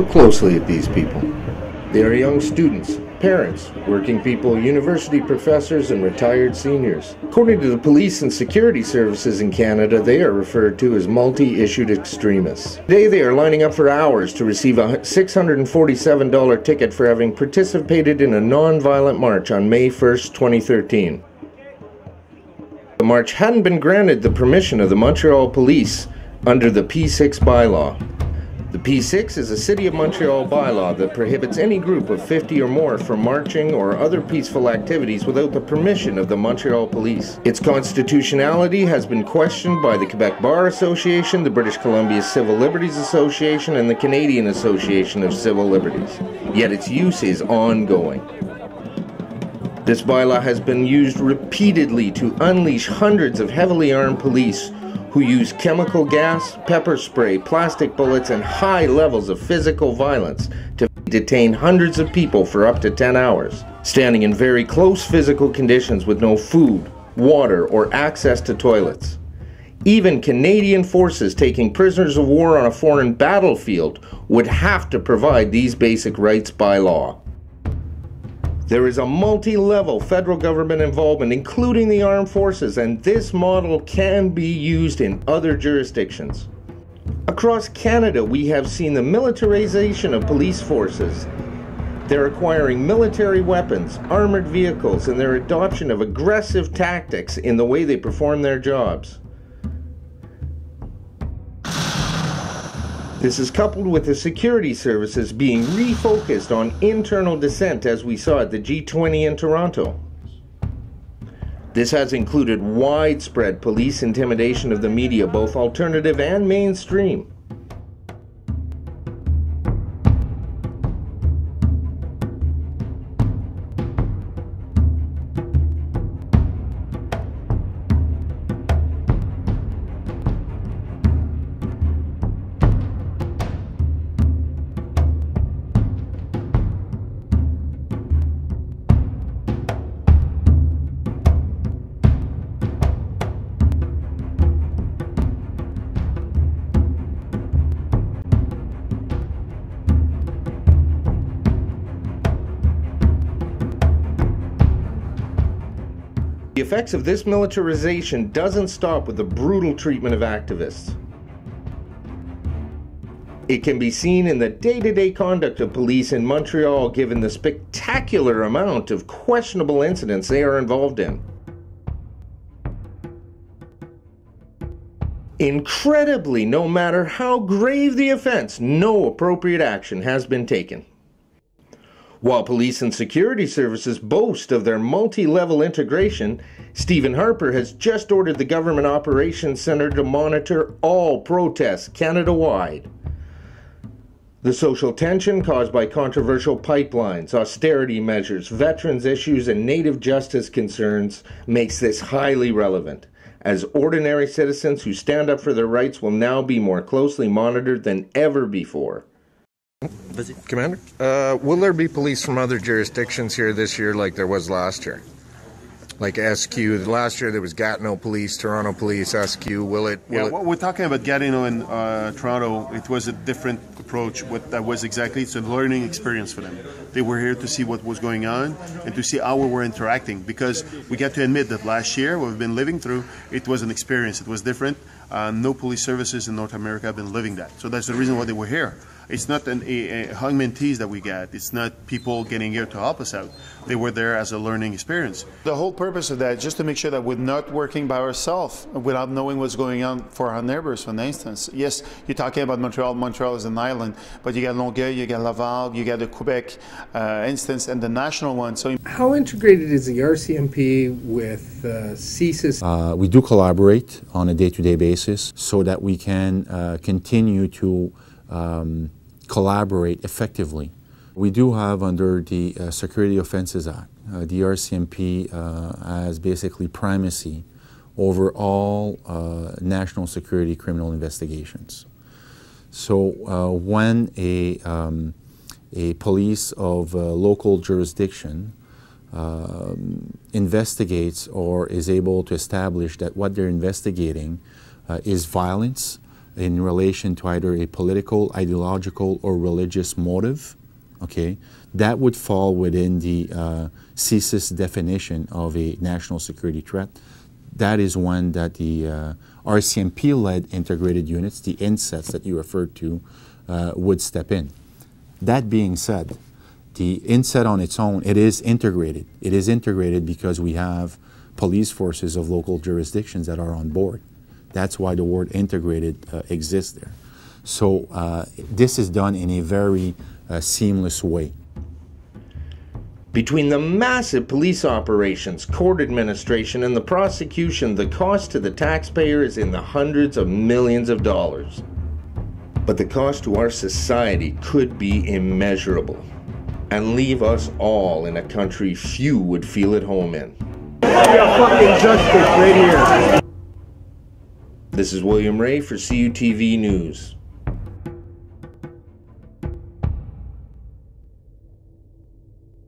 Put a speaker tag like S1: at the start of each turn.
S1: Look closely at these people. They are young students, parents, working people, university professors, and retired seniors. According to the police and security services in Canada, they are referred to as multi-issued extremists. Today they are lining up for hours to receive a $647 ticket for having participated in a non-violent march on May 1st, 2013. The march hadn't been granted the permission of the Montreal police under the P6 bylaw. The P6 is a City of Montreal bylaw that prohibits any group of 50 or more from marching or other peaceful activities without the permission of the Montreal police. Its constitutionality has been questioned by the Quebec Bar Association, the British Columbia Civil Liberties Association, and the Canadian Association of Civil Liberties. Yet its use is ongoing. This bylaw has been used repeatedly to unleash hundreds of heavily armed police who use chemical gas, pepper spray, plastic bullets, and high levels of physical violence to detain hundreds of people for up to 10 hours, standing in very close physical conditions with no food, water, or access to toilets. Even Canadian forces taking prisoners of war on a foreign battlefield would have to provide these basic rights by law. There is a multi-level federal government involvement, including the armed forces, and this model can be used in other jurisdictions. Across Canada, we have seen the militarization of police forces. They're acquiring military weapons, armored vehicles, and their adoption of aggressive tactics in the way they perform their jobs. This is coupled with the security services being refocused on internal dissent, as we saw at the G20 in Toronto. This has included widespread police intimidation of the media, both alternative and mainstream. The effects of this militarization doesn't stop with the brutal treatment of activists. It can be seen in the day-to-day conduct of police in Montreal, given the spectacular amount of questionable incidents they are involved in. Incredibly, no matter how grave the offense, no appropriate action has been taken. While police and security services boast of their multi-level integration, Stephen Harper has just ordered the Government Operations Centre to monitor all protests Canada-wide. The social tension caused by controversial pipelines, austerity measures, veterans issues, and native justice concerns makes this highly relevant, as ordinary citizens who stand up for their rights will now be more closely monitored than ever before. Commander, will there be police from other jurisdictions here this year like there was last year? Like SQ, last year there was Gatineau Police, Toronto Police, SQ, will it?
S2: We're talking about Gatineau and Toronto. It was a different approach. What that was exactly, it's a learning experience for them. They were here to see what was going on and to see how we were interacting, because we got to admit that last year, what we've been living through, it was an experience. It was different. No police services in North America have been living that. So that's the reason why they were here. It's not a hung mentees that we get. It's not people getting here to help us out. They were there as a learning experience.
S3: The whole purpose of that is just to make sure that we're not working by ourselves without knowing what's going on for our neighbors, for instance. Yes, you're talking about Montreal. Montreal is an island, but you got Longueuil, you got Laval, you got the Quebec instance, and the national one. So,
S4: how integrated is the RCMP with CSIS?
S5: We do collaborate on a day-to-day basis so that we can continue to collaborate effectively. We do have, under the Security Offences Act, the RCMP has basically primacy over all national security criminal investigations. So when a police of local jurisdiction investigates or is able to establish that what they're investigating is violence, in relation to either a political, ideological, or religious motive, okay, that would fall within the CSIS definition of a national security threat. That is one that the RCMP-led integrated units, the INSETs that you referred to, would step in. That being said, the INSET on its own, it is integrated. It is integrated because we have police forces of local jurisdictions that are on board. That's why the word integrated exists there. So this is done in a very seamless way.
S1: Between the massive police operations, court administration, and the prosecution, the cost to the taxpayer is in the hundreds of millions of dollars. But the cost to our society could be immeasurable and leave us all in a country few would feel at home in.
S6: Fucking justice right here.
S1: This is William Ray for CUTV News.